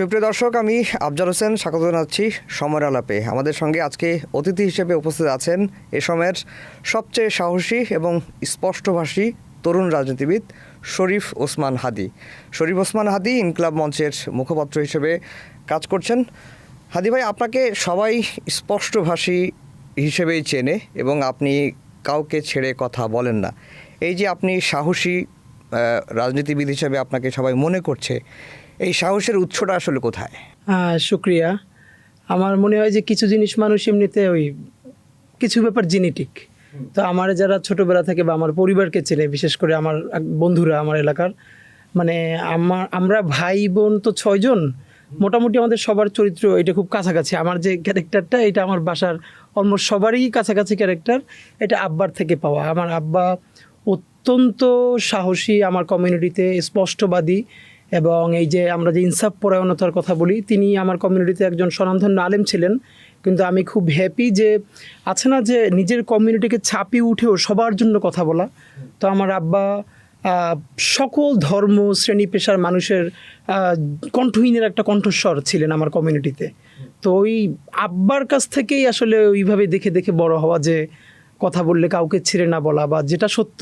সুপ্রিয় দর্শক, আমি আফজাল হোসেন স্বাগত জানাচ্ছি সময়ের আলাপে। আমাদের সঙ্গে আজকে অতিথি হিসেবে উপস্থিত আছেন এ সময়ের সবচেয়ে সাহসী এবং স্পষ্টভাষী তরুণ রাজনীতিবিদ শরীফ ওসমান হাদী। শরীফ ওসমান হাদী ইনকিলাব মঞ্চের মুখপাত্র হিসেবে কাজ করছেন। হাদী ভাই, আপনাকে সবাই স্পষ্টভাষী হিসেবেই চেনে এবং আপনি কাউকে ছেড়ে কথা বলেন না। এই যে আপনি সাহসী রাজনীতিবিদ হিসেবে আপনাকে সবাই মনে করছে, এই সাহসের উৎসটা আসলে কোথায়? শুক্রিয়া। আমার মনে হয় যে কিছু জিনিস মানুষ এমনিতে কিছু ব্যাপার জেনেটিক। তো আমার যারা ছোটবেলা থেকে বা আমার পরিবারকে চেনে, বিশেষ করে আমার বন্ধুরা, আমার এলাকার, মানে আমরা ভাই বোন তো 6 জন, মোটামুটি আমাদের সবার চরিত্র এটা খুব কাছাকাছি। আমার যে ক্যারেক্টারটা, এটা আমার বাসার অলমোস্ট সবারই কাছাকাছি ক্যারেক্টার। এটা আব্বার থেকে পাওয়া। আমার আব্বা অত্যন্ত সাহসী, আমার কমিউনিটিতে স্পষ্টবাদী, এবং এই যে আমরা যে ইনসাফ পরায়ণতার কথা বলি, তিনি আমার কমিউনিটিতে একজন স্বনামধন্য আলেম ছিলেন। কিন্তু আমি খুব হ্যাপি যে আছে না যে নিজের কমিউনিটিকে ছাপিয়ে উঠেও সবার জন্য কথা বলা। তো আমার আব্বা সকল ধর্ম শ্রেণী পেশার মানুষের কণ্ঠহীনের একটা কণ্ঠস্বর ছিলেন আমার কমিউনিটিতে। তো ওই আব্বার কাছ থেকেই আসলে ওইভাবে দেখে দেখে বড় হওয়া, যে কথা বললে কাউকে ছেড়ে না বলা বা যেটা সত্য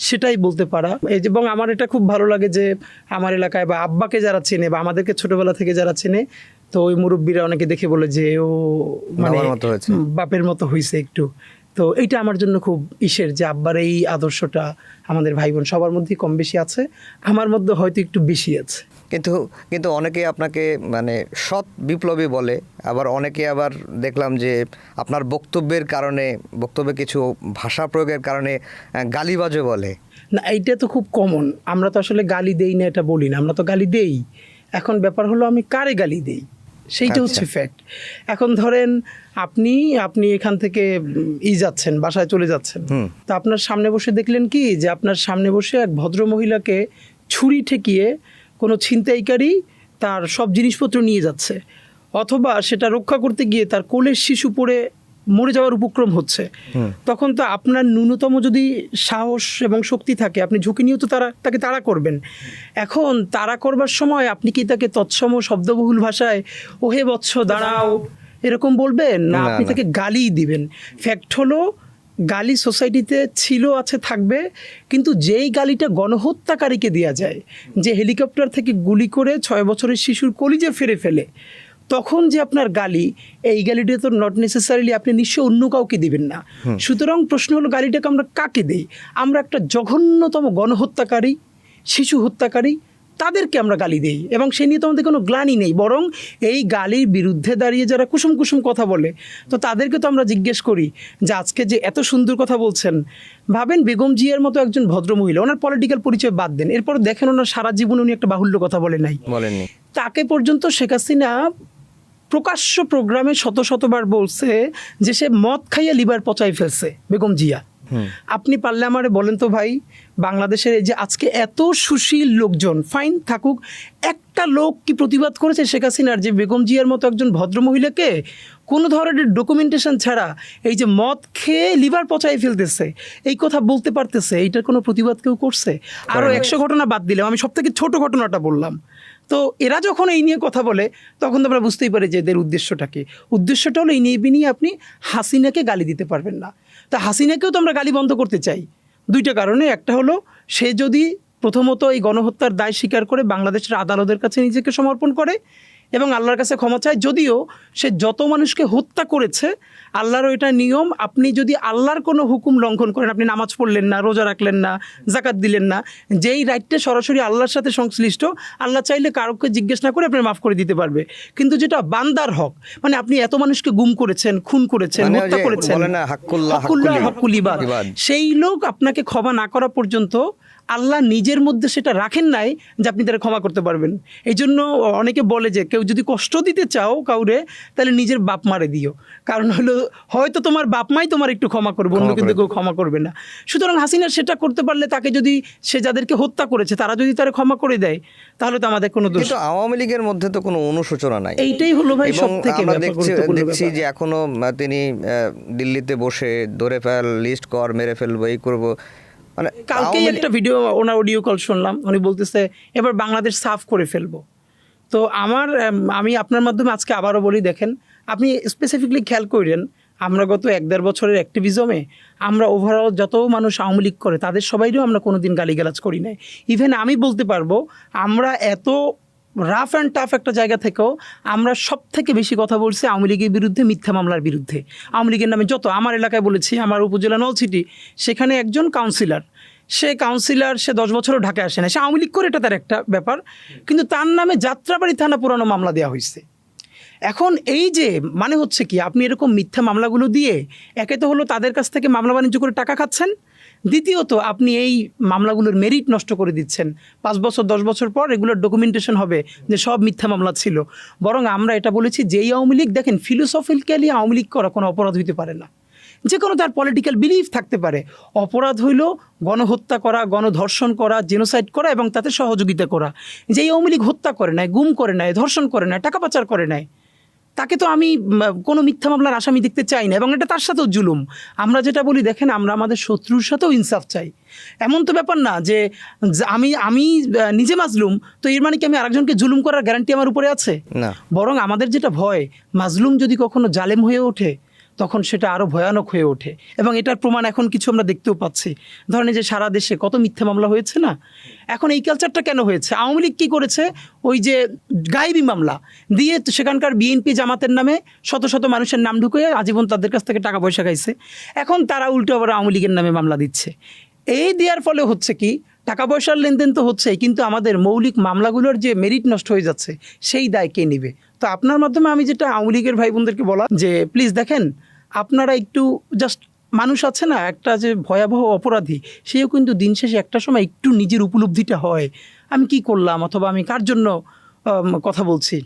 সেটাই বলতে পারা। এবং আমার এটা খুব ভালো লাগে যে আমার এলাকায় বা আব্বাকে যারা চেনে বা আমাদেরকে ছোটবেলা থেকে যারা চেনে, তো ওই মুরব্বীরা অনেকে দেখে বলে যে ও মানে বাপের মতো হয়েছে একটু। তো এইটা আমার জন্য খুব যে আব্বার এই আদর্শটা আমাদের ভাই বোন সবার মধ্যেই কম বেশি আছে, আমার মধ্যে হয়তো একটু বেশি আছে। কিন্তু অনেকে আপনাকে মানে সৎ বিপ্লবী বলে, আবার অনেকে আবার দেখলাম যে আপনার বক্তব্যে কিছু ভাষা প্রয়োগের কারণে গালিবাজও বলে। না, এইটা তো খুব কমন। আমরা তো আসলে গালি দেই না এটা বলি না, আমরা তো গালি দেই। এখন ব্যাপার হলো আমি কারে গালি দেই, সেইটা হচ্ছে ফ্যাক্ট। এখন ধরেন আপনি এখান থেকে যাচ্ছেন, বাসায় চলে যাচ্ছেন, তো আপনার সামনে বসে দেখলেন কি যে আপনার সামনে বসে এক ভদ্র মহিলাকে ছুরি ঠেকিয়ে কোনো ছিনতাইকারী তার সব জিনিসপত্র নিয়ে যাচ্ছে, অথবা সেটা রক্ষা করতে গিয়ে তার কোলের শিশু পড়ে মরে যাওয়ার উপক্রম হচ্ছে, তখন তো আপনার ন্যূনতম যদি সাহস এবং শক্তি থাকে, আপনি ঝুঁকি নিয়েও তো তাকে তাড়া করবেন। এখন তাড়া করবার সময় আপনি কি তাকে তৎসম শব্দবহুল ভাষায় ওহে বৎস দাঁড়াও এরকম বলবেন না, আপনি তাকে গালি দিবেন। ফ্যাক্ট হলো গালি সোসাইটিতে ছিল, আছে, থাকবে, কিন্তু যেই গালিটা গণহত্যাকারীকে দেওয়া যায়, যে হেলিকপ্টার থেকে গুলি করে 6 বছরের শিশুর কলিজা ফেলে, তখন যে আপনার গালি, এই গালিটা তো নট নেসেসারিলি আপনি নিশ্চয় অন্য কাউকে দিবেন না। সুতরাং প্রশ্ন হলো গালিটাকে আমরা কাকে দেই? আমরা একটা জঘন্যতম গণহত্যাকারী, শিশু হত্যাকারী, তাদেরকে আমরা গালি দেই, এবং সে নিয়ে তো আমাদের কোনো গ্লানি নেই। বরং এই গালির বিরুদ্ধে দাঁড়িয়ে যারা কুসুম কুসুম কথা বলে, তো তাদেরকে তো আমরা জিজ্ঞেস করি যে আজকে যে এত সুন্দর কথা বলছেন, ভাবেন বেগম জিয়ার মতো একজন ভদ্রমহিলা, ওনার পলিটিক্যাল পরিচয় বাদ দেন, এরপর দেখেন ওনার সারা জীবন উনি একটা বাহুল্য কথা বলেননি। তাকে পর্যন্ত শেখ হাসিনা প্রকাশ্য প্রোগ্রামে শতবার বলছে যে সে মদ খাইয়া লিভার পচাই ফেলছে বেগম জিয়া। আপনি পারলে আমারে বলেন তো ভাই, বাংলাদেশের এই যে আজকে এত সুশীল লোকজন, ফাইন থাকুক, একটা লোক কি প্রতিবাদ করেছে শেখ হাসিনার যে বেগম জিয়ার মতো একজন ভদ্রমহিলাকে কোনো ধরনের ডকুমেন্টেশন ছাড়া এই যে মদ খেয়ে লিভার পচাই ফেলতেছে এই কথা বলতে পারতেছে? এইটার কোনো প্রতিবাদ কেউ করছে? আরও 100 ঘটনা বাদ দিলাম, আমি সব থেকে ছোট ঘটনাটা বললাম। তো এরা যখন এই নিয়ে কথা বলে, তখন তো আমরা বুঝতেই পারি যে এদের উদ্দেশ্যটা কি। উদ্দেশ্যটা হলো এই নিয়ে আপনি হাসিনাকে গালি দিতে পারবেন না। তা হাসিনাকেও তো আমরা গালি বন্ধ করতে চাই 2টা কারণে। একটা হলো সে যদি প্রথমত এই গণহত্যার দায় স্বীকার করে বাংলাদেশের আদালতের কাছে নিজেকে সমর্পণ করে এবং আল্লাহর কাছে ক্ষমা চায়। যদিও সে যত মানুষকে হত্যা করেছে, আল্লাহরও এটা নিয়ম, আপনি যদি আল্লাহর কোনো হুকুম লঙ্ঘন করেন, আপনি নামাজ পড়লেন না, রোজা রাখলেন না, জাকাত দিলেন না, যেই রাইটটা সরাসরি আল্লাহর সাথে সংশ্লিষ্ট, আল্লাহ চাইলে কারোকে জিজ্ঞেস না করে আপনার মাফ করে দিতে পারবে। কিন্তু যেটা বান্দার হক, মানে আপনি এত মানুষকে গুম করেছেন, খুন করেছেন, হত্যা করেছেন, হাক্কুল ইবাদ, সেই লোক আপনাকে ক্ষমা না করা পর্যন্ত আল্লাহ নিজের মধ্যে সেটা রাখেন নাই যে আপনি তারা ক্ষমা করতে পারবেন। এই জন্য অনেকে বলে যে কেউ যদি কষ্ট দিতে চাও কাউরে, তাহলে নিজের বাপ মারে দিও, কারণ হলো হয়তো তোমার বাপ মাই তোমার একটু ক্ষমা করবে, অন্য কিন্তু কেউ ক্ষমা করবে না। সুতরাং হাসিনা সেটা করতে পারলে, তাকে যদি সে যাদেরকে হত্যা করেছে তারা যদি তারা ক্ষমা করে দেয়, তাহলে তো আমাদের কোনো দোষ। কিন্তু আওয়ামী লীগের মধ্যে তো কোনো অনুশোচনা নাই। এইটাই হলো ভাই সবথেকে দেখছি যে এখনো তিনি দিল্লিতে বসে ধরে ফেল, লিস্ট কর, মেরে ফেলবো, এই করবো। কালকেই একটা ভিডিও, ওনার অডিও কল শুনলাম, উনি বলতেছে এবার বাংলাদেশ সাফ করে ফেলবো। তো আমি আপনার মাধ্যমে আজকে আবারও বলি, দেখেন আপনি স্পেসিফিকলি খেয়াল করেন, আমরা গত 1-1.5 বছরের অ্যাক্টিভিজমে আমরা ওভারঅল যত মানুষ আওয়ামী লীগ করে তাদের সবাইরও আমরা কোনোদিন গালিগালাজ করি নাই। ইভেন আমি বলতে পারবো আমরা এত রাফ অ্যান্ড টাফ একটা জায়গা থেকেও আমরা সব থেকে বেশি কথা বলছি আওয়ামী লীগের বিরুদ্ধে, মিথ্যা মামলার বিরুদ্ধে। আওয়ামী লীগের নামে যত আমার এলাকায় বলেছি, আমার উপজেলা নলছিটি, সেখানে একজন কাউন্সিলর, সে 10 বছরও ঢাকায় আসে না, সে আওয়ামী লীগ করে, এটা তার একটা ব্যাপার, কিন্তু তার নামে যাত্রাবাড়ি থানা পুরানো মামলা দেওয়া হয়েছে। এখন এই যে মানে হচ্ছে কি, আপনি এরকম মিথ্যা মামলাগুলো দিয়ে একে তো হলো তাদের কাছ থেকে মামলা বাণিজ্য করে টাকা খাচ্ছেন, দ্বিতীয়ত আপনি এই মামলাগুলোর মেরিট নষ্ট করে দিচ্ছেন। 5 বছর 10 বছর পর এগুলোর ডকুমেন্টেশন হবে যে সব মিথ্যা মামলা ছিল। বরং আমরা এটা বলেছি, যেই আওয়ামী লীগ, দেখেন ফিলোসফিক্যালি আওয়ামী লীগ করা কোনো অপরাধ হইতে পারে না, যে কোনো তার পলিটিক্যাল বিলিফ থাকতে পারে। অপরাধ হইল গণহত্যা করা, গণধর্ষণ করা, জেনোসাইড করা এবং তাতে সহযোগিতা করা। যেই আওয়ামী লীগ হত্যা করে নাই, গুম করে নাই, ধর্ষণ করে নাই, টাকা পাচার করে নাই, তাকে তো আমি কোনো মিথ্যা মামলার আসামি দেখতে চাই না, এবং এটা তার সাথেও জুলুম। আমরা যেটা বলি, দেখেন আমরা আমাদের শত্রুর সাথেও ইনসাফ চাই। এমন তো ব্যাপার না যে আমি নিজে মাজলুম, তো এর মানে কি আমি আরেকজনকে জুলুম করার গ্যারান্টি আমার উপরে আছে? না। বরং আমাদের যেটা ভয়, মাজলুম যদি কখনো জালেম হয়ে ওঠে তখন সেটা আরও ভয়ানক হয়ে ওঠে, এবং এটার প্রমাণ এখন কিছু আমরা দেখতেও পাচ্ছি। ধরেন যে সারা দেশে কত মিথ্যা মামলা হয়েছে না। এখন এই কালচারটা কেন হয়েছে? আওয়ামী লীগ কী করেছে, ওই যে গায়েবী মামলা দিয়ে সেখানকার বিএনপি জামাতের নামে শত শত মানুষের নাম ঢুকিয়ে আজীবন তাদের কাছ থেকে টাকা পয়সা খাইছে। এখন তারা উল্টো আবার আওয়ামী লীগের নামে মামলা দিচ্ছে। এই দেওয়ার ফলে হচ্ছে কি, টাকা পয়সার লেনদেন তো হচ্ছেই, কিন্তু আমাদের মৌলিক মামলাগুলোর যে মেরিট নষ্ট হয়ে যাচ্ছে সেই দায় কে নেবে? তো আপনার মাধ্যমে আমি যেটা আওয়ামী লীগের ভাই বোনদেরকে বলা, যে প্লিজ দেখেন, আপনারা একটু জাস্ট, মানুষ আছে না একটা যে ভয়াবহ অপরাধী, সেও কিন্তু দিন শেষে একটা সময় একটু নিজের উপলব্ধিটা হয়, আমি কি করলাম অথবা আমি কার জন্য কথা বলছি।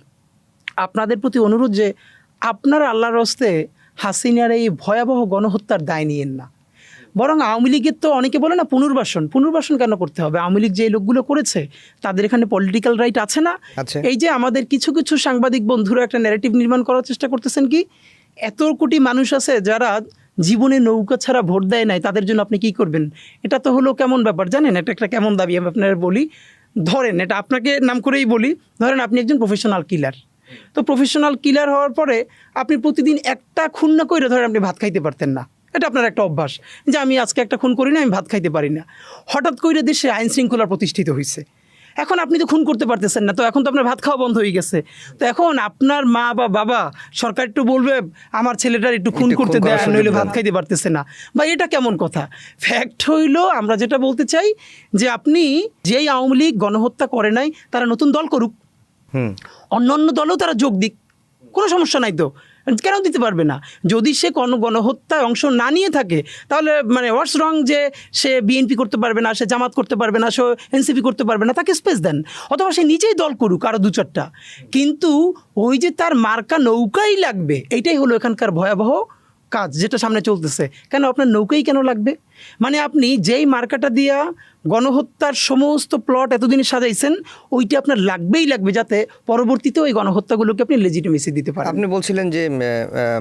আপনাদের প্রতি অনুরোধ যে আপনারা আল্লাহর হস্তে হাসিনার এই ভয়াবহ গণহত্যার দায় নিয়েন না। বরং আওয়ামী লীগের তো অনেকে বলে না পুনর্বাসন কেন করতে হবে? আওয়ামী লীগ যে লোকগুলো করেছে তাদের এখানে পলিটিক্যাল রাইট আছে না? এই যে আমাদের কিছু কিছু সাংবাদিক বন্ধুরা একটা ন্যারেটিভ নির্মাণ করার চেষ্টা করতেছেন, কি এত কোটি মানুষ আছে যারা জীবনে নৌকা ছাড়া ভোট দেয় নাই, তাদের জন্য আপনি কি করবেন? এটা তো হলো কেমন ব্যাপার জানেন? এটা একটা কেমন দাবি আমি আপনার বলি। ধরেন, এটা আপনাকে নাম করেই বলি, ধরেন আপনি একজন প্রফেশনাল কিলার। তো প্রফেশনাল কিলার হওয়ার পরে আপনি প্রতিদিন একটা খুন না করে ধরেন আপনি ভাত খাইতে পারতেন না, এটা আপনার একটা অভ্যাস যে আমি আজকে একটা খুন করি না, আমি ভাত খাইতে পারি না। হঠাৎ করে দেশে আইন শৃঙ্খলা প্রতিষ্ঠিত হয়েছে, এখন আপনি তো খুন করতে পারতেছেন না, তো এখন তো আপনার ভাত খাওয়া বন্ধ হয়ে গেছে। তো এখন আপনার মা বা বাবা, সরকার একটু বলবে আমার ছেলেটার একটু খুন করতে দেয়, নইলে ভাত খাইতে পারতেছে না, বা এটা কেমন কথা? ফ্যাক্ট হইল, আমরা যেটা বলতে চাই যে আপনি যেই আওয়ামী লীগ গণহত্যা করে নাই তারা নতুন দল করুক, অন্য দলেও তারা যোগ দিক, কোনো সমস্যা নাই তো, কেন দিতে পারবে না? যদি সে কোনো গণহত্যায় অংশ না নিয়ে থাকে তাহলে মানে হোয়াটস রং যে সে বিএনপি করতে পারবে না, সে জামাত করতে পারবে না, সে এনসিপি করতে পারবে না, তাকে স্পেস দেন, অথবা সে নিজেই দল করুক আরও 2-4টা। কিন্তু ওই যে তার মার্কা নৌকাই লাগবে, এইটাই হলো এখানকার ভয়াবহ কাজ যেটা সামনে চলতেছে। কেন আপনার নৌকাই কেন লাগবে? মানে আপনি যেই মার্কাটা দিয়া গণহত্যার সমস্ত প্লট এতদিনে সাজাইছেন, ওইটা আপনার লাগবেই লাগবে, যাতে পরবর্তীতে ওই গণহত্যাগুলোকে আপনি লেজিটিমেসি দিতে পারেন। আপনি বলছিলেন যে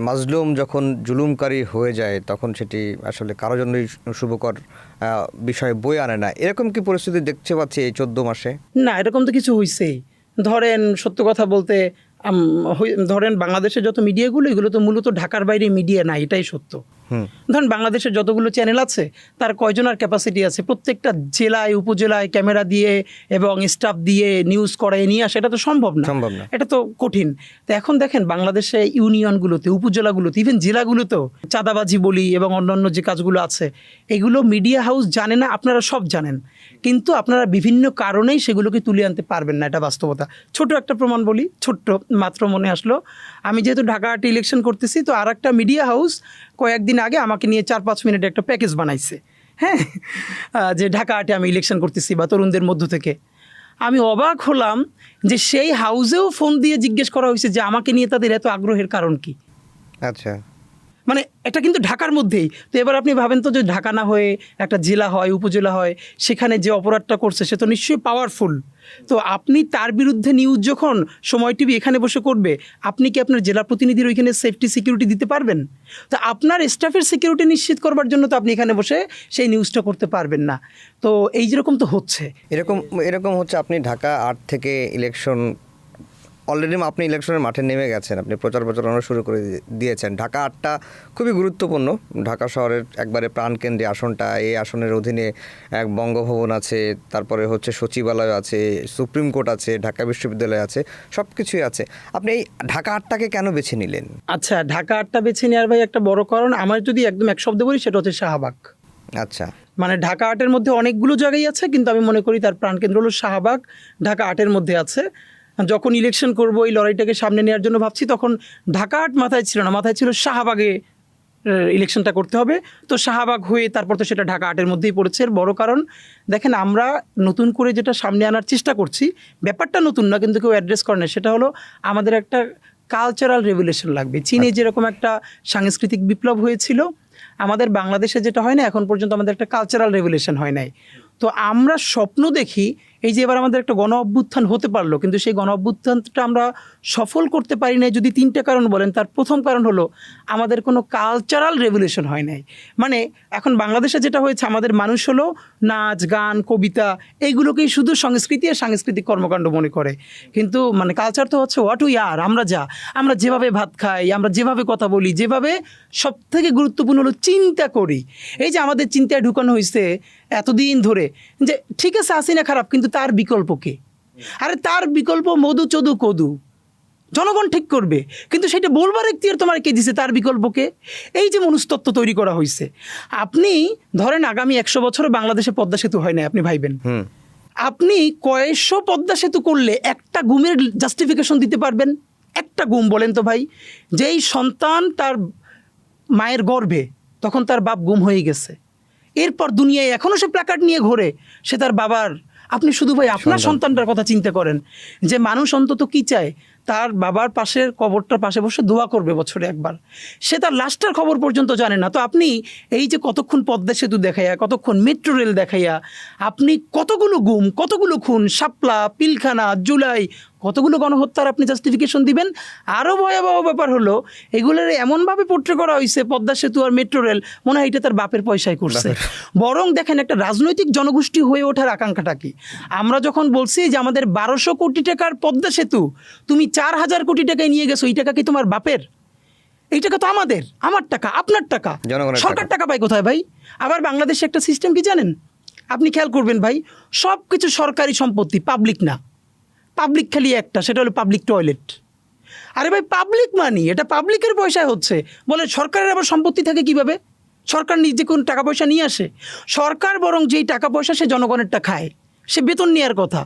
মাজলুম যখন জুলুমকারী হয়ে যায় তখন সেটি আসলে কারোর জন্যই শুভকর বিষয় বই আনে না, এরকম কি পরিস্থিতি দেখতে পাচ্ছি এই 14 মাসে? না, এরকম তো কিছু হয়েছেই। ধরেন সত্য কথা বলতে, ধরেন বাংলাদেশের যত মিডিয়াগুলো, এগুলো তো মূলত ঢাকার বাইরে মিডিয়া না, এটাই সত্য। ধরেন বাংলাদেশের যতগুলো চ্যানেল আছে তার কয়জনের ক্যাপাসিটি আছে প্রত্যেকটা জেলায় উপজেলায় ক্যামেরা দিয়ে এবং স্টাফ দিয়ে নিউজ করায় নিয়ে আসা? এটা তো সম্ভব না, এটা তো কঠিন। তো এখন দেখেন বাংলাদেশে ইউনিয়নগুলোতে, উপজেলাগুলোতে, ইভেন জেলাগুলোতেও চাঁদাবাজি বলি এবং অন্যান্য যে কাজগুলো আছে, এগুলো মিডিয়া হাউস জানে না, আপনারা সব জানেন, কিন্তু আপনারা বিভিন্ন কারণেই সেগুলোকে তুলে আনতে পারবেন না, এটা বাস্তবতা। ছোট একটা প্রমাণ বলি, ছোট্ট মাত্র মনে আসলো, আমি যেহেতু ঢাকাতে ইলেকশন করতেছি, তো আর একটা মিডিয়া হাউস কয়েকদিন আগে আমাকে নিয়ে 4-5 মিনিটে একটা প্যাকেজ বানাইছে, হ্যাঁ, যে ঢাকাতে আমি ইলেকশন করতেছি বা তরুণদের মধ্য থেকে। আমি অবাক হলাম যে সেই হাউসেও ফোন দিয়ে জিজ্ঞেস করা হয়েছে যে আমাকে নিয়ে তাদের এত আগ্রহের কারণ কি। আচ্ছা, মানে এটা কিন্তু ঢাকার মধ্যেই। তো এবার আপনি ভাবেন তো, যে ঢাকা না হয়ে একটা জেলা হয়, উপজেলা হয়, সেখানে যে অপরাধটা করছে সে তো নিশ্চয়ই পাওয়ারফুল। তো আপনি তার বিরুদ্ধে নিউজ যখন সময় টিভি এখানে বসে করবে, আপনি কি আপনার জেলা প্রতিনিধির ওইখানে সেফটি সিকিউরিটি দিতে পারবেন? তো আপনার স্টাফের সিকিউরিটি নিশ্চিত করবার জন্য তো আপনি এখানে বসে সেই নিউজটা করতে পারবেন না। তো এই যেরকম তো হচ্ছে, এরকম হচ্ছে। আপনি ঢাকা 8 থেকে ইলেকশন অলরেডি আপনি ইলেকশনের মাঠে নেমে গেছেন, আপনি প্রচার প্রচারণা শুরু করে দিয়েছেন। ঢাকা 8টা খুবই গুরুত্বপূর্ণ, ঢাকা শহরের একবারে প্রাণকেন্দ্রে আসনটা। এই আসনের অধীনে এক বঙ্গভবন আছে, তারপরে হচ্ছে সচিবালয় আছে, সুপ্রিম কোর্ট আছে, ঢাকা বিশ্ববিদ্যালয় আছে, সব কিছুই আছে। আপনি এই ঢাকা 8টাকে কেন বেছে নিলেন? আচ্ছা, ঢাকা 8টা বেছে নেওয়ার ভাই একটা বড় কারণ, আমার যদি একদম এক শব্দে বলি সেটা হচ্ছে শাহবাগ। আচ্ছা, মানে ঢাকা 8-এর মধ্যে অনেকগুলো জায়গায় আছে, কিন্তু আমি মনে করি তার প্রাণকেন্দ্র হলো শাহবাগ, ঢাকা 8-এর মধ্যে আছে। যখন ইলেকশন করব, এই লড়াইটাকে সামনে নেওয়ার জন্য ভাবছি, তখন ঢাকা 8 মাথায় ছিল না, মাথায় ছিল শাহবাগে ইলেকশনটা করতে হবে। তো শাহবাগ হয়ে তারপর তো সেটা ঢাকা 8-এর মধ্যেই পড়েছে। এর বড় কারণ দেখেন, আমরা নতুন করে যেটা সামনে আনার চেষ্টা করছি, ব্যাপারটা নতুন না, কিন্তু কেউ অ্যাড্রেস করে না, সেটা হলো আমাদের একটা কালচারাল রেভলিউশন লাগবে। চীনে যেরকম একটা সাংস্কৃতিক বিপ্লব হয়েছিল, আমাদের বাংলাদেশে যেটা হয় না এখন পর্যন্ত, আমাদের একটা কালচারাল রেভলিউশন হয় নাই। তো আমরা স্বপ্ন দেখি এই যে এবার আমাদের একটা গণ অভ্যুত্থান হতে পারলো, কিন্তু সেই গণ অভ্যুত্থানটা আমরা সফল করতে পারি নাই যদি 3টে কারণ বলেন। তার প্রথম কারণ হলো আমাদের কোনো কালচারাল রেভলিউশন হয় নাই। মানে এখন বাংলাদেশে যেটা হয়েছে, আমাদের মানুষ হলো নাচ, গান, কবিতা, এইগুলোকেই শুধু সংস্কৃতি আর সাংস্কৃতিক কর্মকাণ্ড মনে করে। কিন্তু মানে কালচার তো হচ্ছে হোয়াট উই আর, আমরা যেভাবে ভাত খাই, আমরা যেভাবে কথা বলি, যেভাবে সব থেকে গুরুত্বপূর্ণ হলো চিন্তা করি। এই যে আমাদের চিন্তায় ঢুকানো হয়েছে এতদিন ধরে যে ঠিক আছে হাসিনা খারাপ, কিন্তু তার বিকল্প কে? আরে তার বিকল্প মধু চদু কদু, জনগণ ঠিক করবে, কিন্তু সেটা বলবার এখতিয়ার তোমার কে দিছে? তার বিকল্পকে। এই যে মনস্তত্ত্ব তৈরি করা হয়েছে, আপনি ধরেন আগামী 100 বছরে বাংলাদেশে পদ্মা সেতু হয় না, আপনি ভাইবেন আপনি কয়েকশো পদ্মা সেতু করলে একটা গুমের জাস্টিফিকেশন দিতে পারবেন? একটা গুম বলেন তো ভাই। যেই সন্তান তার মায়ের গর্ভে, তখন তার বাপ গুম হয়ে গেছে, এরপর দুনিয়ায় এখনও সে প্ল্যাকার্ড নিয়ে ঘোরে, সে তার বাবার। আপনি শুধু ভাই আপনার সন্তানটার কথা চিন্তা করেন, যে মানুষ অন্তত কি চায়, তার বাবার পাশের কবরটার পাশে বসে দোয়া করবে বছরে একবার, সে তার লাস্টের খবর পর্যন্ত জানে না। তো আপনি এই যে কতক্ষণ পদ্মা সেতু দেখাইয়া, কতক্ষণ মেট্রো রেল দেখাইয়া, আপনি কতগুলো গুম, কতগুলো খুন, শাপলা, পিলখানা, জুলাই, কতগুলো গণহত্যার আপনি জাস্টিফিকেশন দিবেন? আরও ভয়াবহ ব্যাপার হলো, এগুলোর এমনভাবে পোট্রে করা হয়েছে, পদ্মা সেতু আর মেট্রো রেল মনে হয় এটা তার বাপের পয়সায় করছে। বরং দেখেন একটা রাজনৈতিক জনগোষ্ঠী হয়ে ওঠার আকাঙ্ক্ষাটা কি। আমরা যখন বলছি যে আমাদের 1200 কোটি টাকার পদ্মা সেতু তুমি 4000 কোটি টাকায় নিয়ে গেছো, এই টাকা কি তোমার বাপের? এই টাকা তো আমাদের, আমার টাকা, আপনার টাকা, সরকার টাকা পায় কোথায় ভাই? আবার বাংলাদেশে একটা সিস্টেম কি জানেন, আপনি খেয়াল করবেন ভাই, সব কিছু সরকারি সম্পত্তি, পাবলিক না। পাবলিক খালি একটা, সেটা হলো পাবলিক টয়লেট। আরে ভাই পাবলিক মানি, এটা পাবলিকের পয়সায় হচ্ছে, বলে সরকারের আবার সম্পত্তি থাকে কিভাবে? সরকার নিজে কোন টাকা পয়সা নিয়ে আসে? সরকার বরং যেই টাকা পয়সা সে জনগণেরটা খায়, সে বেতন নেওয়ার কথা,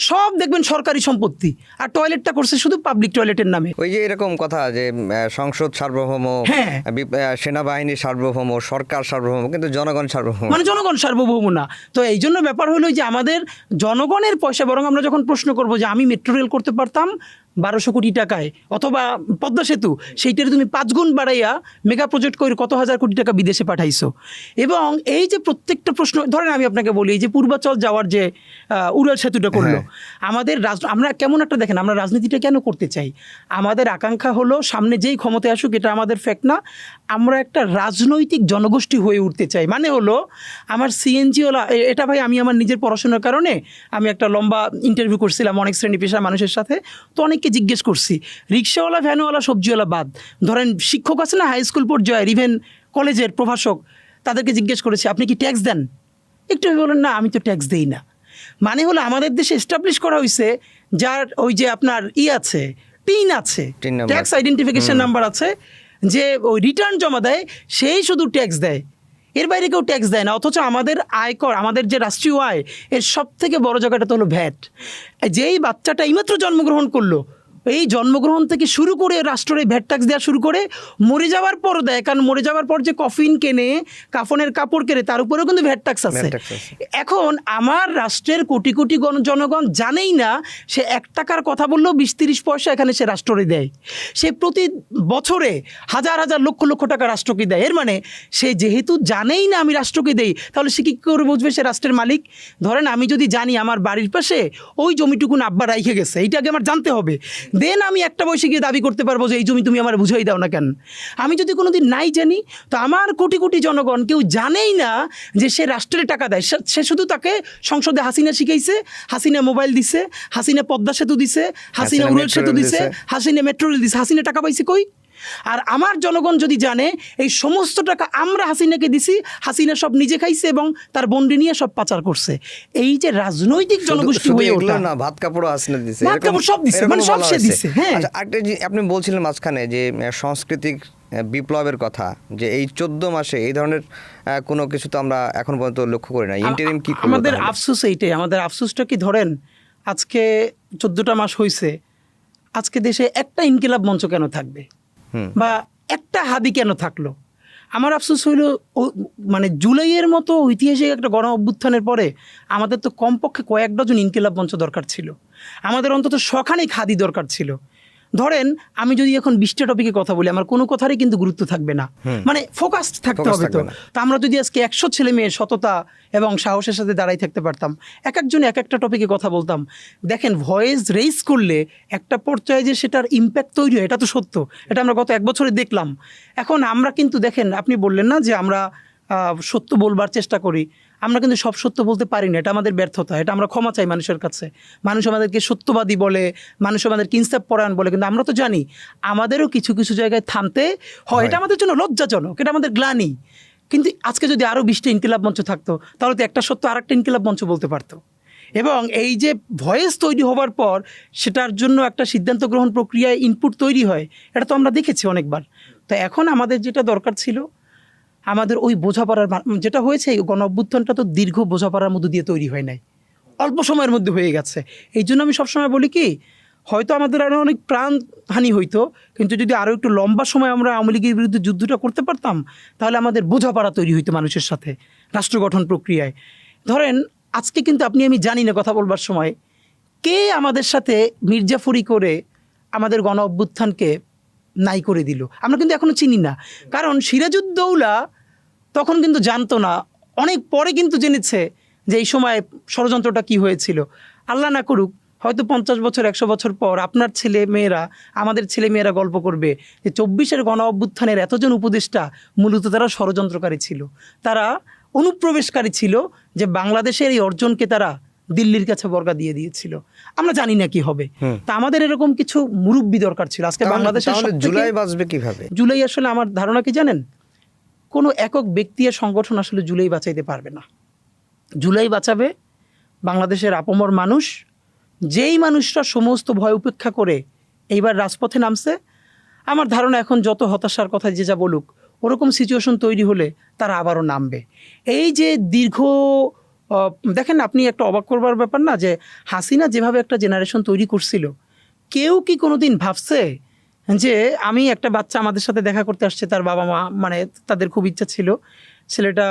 সব দেখবেন সরকারি সম্পত্তি, আর টয়লেটটা করছে শুধু পাবলিক টয়লেটের নামে। ওই যে এরকম কথা যে সংসদ সার্বভৌম, সেনাবাহিনী সার্বভৌম, সরকার সার্বভৌম, কিন্তু জনগণ সার্বভৌম, মানে জনগণ সার্বভৌম না। তো এই জন্য ব্যাপার হলো যে আমাদের জনগণের পয়সা, বরং আমরা যখন প্রশ্ন করবো যে আমি মেট্রো রেল করতে পারতাম 1200 কোটি টাকায়, অথবা পদ্মা সেতু, সেইটার তুমি 5 গুণ বাড়াইয়া মেগা প্রজেক্ট করে কত হাজার কোটি টাকা বিদেশে পাঠাইছো। এবং এই যে প্রত্যেকটা প্রশ্ন, ধরেন আমি আপনাকে বলি, এই যে পূর্বাচল যাওয়ার যে উড়াল সেতুটা করলো, আমাদের আমরা কেমন একটা, দেখেন আমরা রাজনীতিটা কেন করতে চাই, আমাদের আকাঙ্ক্ষা হলো সামনে যেই ক্ষমতায় আসুক, এটা আমাদের ফ্যাক্ট না, আমরা একটা রাজনৈতিক জনগোষ্ঠী হয়ে উঠতে চাই। মানে হলো আমার সিএনজিওলা, এটা ভাই আমি আমার নিজের পড়াশোনার কারণে আমি একটা লম্বা ইন্টারভিউ করছিলাম অনেক শ্রেণী পেশার মানুষের সাথে। তো অনেককে জিজ্ঞেস করছি, রিক্সাওয়ালা, ভ্যানওয়ালা, সবজিওয়ালা বাদ, ধরেন শিক্ষক আছে না হাই স্কুল পর্যায়ে, ইভেন কলেজের প্রভাষক, তাদেরকে জিজ্ঞেস করেছি আপনি কি ট্যাক্স দেন? একটু বলেন না আমি তো ট্যাক্স দেই না। মানে হলো আমাদের দেশে এস্টাবলিশ করা হয়েছে, যার ওই যে আপনার আছে, টিন আছে, ট্যাক্স আইডেন্টিফিকেশন নাম্বার আছে, যে ওই রিটার্ন জমা দেয় সেই শুধু ট্যাক্স দেয়, এর বাইরে কেউ ট্যাক্স দেয় না। অথচ আমাদের আয়কর, আমাদের যে রাষ্ট্রীয় আয়, এর সব থেকে বড় জায়গাটা তো হলো ভ্যাট। যেই বাচ্চাটা এইমাত্র জন্মগ্রহণ করলো, এই জন্মগ্রহণ থেকে শুরু করে রাষ্ট্রের ভ্যাট ট্যাক্স দেওয়া শুরু করে মরে যাওয়ার পর দেয়, কারণ মরে যাওয়ার পর যে কফিন কেনে, কাফনের কাপড় কেনে, তার উপরেও কিন্তু ভ্যাট ট্যাক্স আছে। এখন আমার রাষ্ট্রের কোটি কোটি জনগণ জানেই না, সে 1 টাকার কথা বললেও 20-30 পয়সা এখানে সে রাষ্ট্রে দেয়, সে প্রতি বছরে হাজার হাজার লক্ষ লক্ষ টাকা রাষ্ট্রকে দেয়। এর মানে সে যেহেতু জানেই না আমি রাষ্ট্রকে দেই, তাহলে সে কী করে বুঝবে সে রাষ্ট্রের মালিক? ধরেন আমি যদি জানি আমার বাড়ির পাশে ওই জমিটুকুন আব্বা রাইখে গেছে, এইটা আগে আমার জানতে হবে, দেন আমি একটা বয়সে গিয়ে দাবি করতে পারবো যে এই জমি তুমি আমার বুঝাই দাও না কেন। আমি যদি কোনোদিন নাই জানি, তো আমার কোটি কোটি জনগণ কেউ জানেই না যে সে রাষ্ট্রের টাকা দেয়। সে শুধু তাকে সংসদে হাসিনা শিখাইছে, হাসিনা মোবাইল দিছে, হাসিনা পদ্মা সেতু দিছে, হাসিনা উড়াল সেতু দিছে, হাসিনা মেট্রো রেল দিছে। হাসিনা টাকা পাইছে কই? আর আমার জনগণ যদি জানে এই সমস্ত টাকা আমরা হাসিনাকে দিছি, হাসিনা সব নিজে খাইছে এবং তার বন্ডি নিয়ে সব পাচার করছে। এই যে রাজনৈতিক জনগোষ্ঠী হয়ে ওঠা, না ভাত কাপড় হাসিনা দিছে, ভাত কাপড় সব দিছে, মানে সব সে দিছে। হ্যাঁ, আচ্ছা, আপনি বলছিলেন মাঝখানে যে সাংস্কৃতিক বিপ্লবের কথা, যে এই 14 মাসে এই ধরনের কোনো কিছু তো আমরা এখন পর্যন্ত লক্ষ্য করি না। ইন্টারিম কি করলো? আমাদের আফসোস এইটাই, আমাদের আফসোসটা কি, ধরেন আজকে 14টা মাস হয়েছে, আজকে দেশে একটা ইনকিলাব মঞ্চ কেন থাকবে বা একটা হাদি কেন থাকলো? আমার আফসোস হইল মানে জুলাইয়ের মতো ঐতিহাসিক একটা গণ অভ্যুত্থানের পরে আমাদের তো কমপক্ষে কয়েক ডজন ইনকিলাব মঞ্চ দরকার ছিল, আমাদের অন্তত শখানেক হাদি দরকার ছিল। ধরেন আমি যদি এখন 20টা টপিকে কথা বলি, আমার কোনো কথারই কিন্তু গুরুত্ব থাকবে না, মানে ফোকাসড থাকতে হবে। তো আমরা যদি আজকে 100 ছেলে মেয়ে সততা এবং সাহসের সাথে দাঁড়াই থাকতে পারতাম, এক একজন এক একটা টপিকে কথা বলতাম, দেখেন ভয়েস রেইজ করলে একটা পর্যায়ে যে সেটার ইম্প্যাক্ট তৈরি হয়, এটা তো সত্য, এটা আমরা গত 1 বছরে দেখলাম। এখন আমরা কিন্তু দেখেন, আপনি বললেন না যে আমরা সত্য বলবার চেষ্টা করি, আমরা কিন্তু সব সত্য বলতে পারি না, এটা আমাদের ব্যর্থতা, এটা আমরা ক্ষমা চাই মানুষের কাছে। মানুষ আমাদেরকে সত্যবাদী বলে, মানুষ আমাদেরকে ইনসাফ পরায়ণ বলে, কিন্তু আমরা তো জানি আমাদেরও কিছু কিছু জায়গায় থামতে হয়, এটা আমাদের জন্য লজ্জাজনক, এটা আমাদের গ্লানি। কিন্তু আজকে যদি আরও 20টা ইনকিলাব মঞ্চ থাকতো, তাহলে তো একটা সত্য আরেকটা ইনকিলাব মঞ্চ বলতে পারতো। এবং এই যে ভয়েস তৈরি হওয়ার পর সেটার জন্য একটা সিদ্ধান্ত গ্রহণ প্রক্রিয়ায় ইনপুট তৈরি হয়, এটা তো আমরা দেখেছি অনেকবার। তো এখন আমাদের যেটা দরকার ছিল, আমাদের ওই বোঝাপড়ার, যেটা হয়েছে এই গণ অভ্যুত্থানটা তো দীর্ঘ বোঝাপড়ার মধ্যে দিয়ে তৈরি হয় নাই, অল্প সময়ের মধ্যে হয়ে গেছে। এই জন্য আমি সবসময় বলি কি, হয়তো আমাদের আরও অনেক প্রাণহানি হইতো, কিন্তু যদি আরও একটু লম্বা সময় আমরা আওয়ামী লীগের বিরুদ্ধে যুদ্ধটা করতে পারতাম, তাহলে আমাদের বোঝাপড়া তৈরি হইতো মানুষের সাথে রাষ্ট্র গঠন প্রক্রিয়ায়। ধরেন আজকে কিন্তু আপনি আমি জানি না কথা বলবার সময় কে আমাদের সাথে মির্জাফরি করে আমাদের গণ অভ্যুত্থানকে নাই করে দিল, আমরা কিন্তু এখনো চিনি না। কারণ সিরাজউদ্দৌলা তখন কিন্তু জানতো না, অনেক পরে কিন্তু জেনেছে যে এই সময় ষড়যন্ত্রটা কি হয়েছিল। আল্লাহ না করুক, হয়তো 50 বছর 100 বছর পর আপনার ছেলে মেয়েরা, আমাদের ছেলে মেয়েরা গল্প করবে যে 24-এর গণ অভ্যুত্থানের এতজন উপদেষ্টা মূলত তারা ষড়যন্ত্রকারী ছিল, তারা অনুপ্রবেশকারী ছিল, যে বাংলাদেশের এই অর্জনকে তারা দিল্লির কাছে বর্গা দিয়ে দিয়েছিল। আমরা জানি না কি হবে, তা আমাদের এরকম কিছু মুরব্বি দরকার ছিল। আজকে বাংলাদেশের জুলাই বাঁচবে কিভাবে? জুলাই আসলে আমার ধারণা কি জানেন, কোনো একক ব্যক্তি আর সংগঠন আসলে জুলাই বাঁচাইতে পারবে না। জুলাই বাঁচাবে বাংলাদেশের আপামর মানুষ, যেই মানুষরা সমস্ত ভয় উপেক্ষা করে এইবার রাজপথে নামছে। আমার ধারণা এখন যত হতাশার কথা যে যা বলুক, ওরকম সিচুয়েশন তৈরি হলে তারা আবারও নামবে। এই যে দীর্ঘ, দেখেন আপনি একটা অবাক করবার ব্যাপার না, যে হাসিনা যেভাবে একটা জেনারেশন তৈরি করছিল, কেউ কি কোনোদিন ভাবছে যে আমি একটা বাচ্চা আমাদের সাথে দেখা করতে আসছে, তার বাবা মা, মানে তাদের খুব ইচ্ছা ছিল, ছেলেটা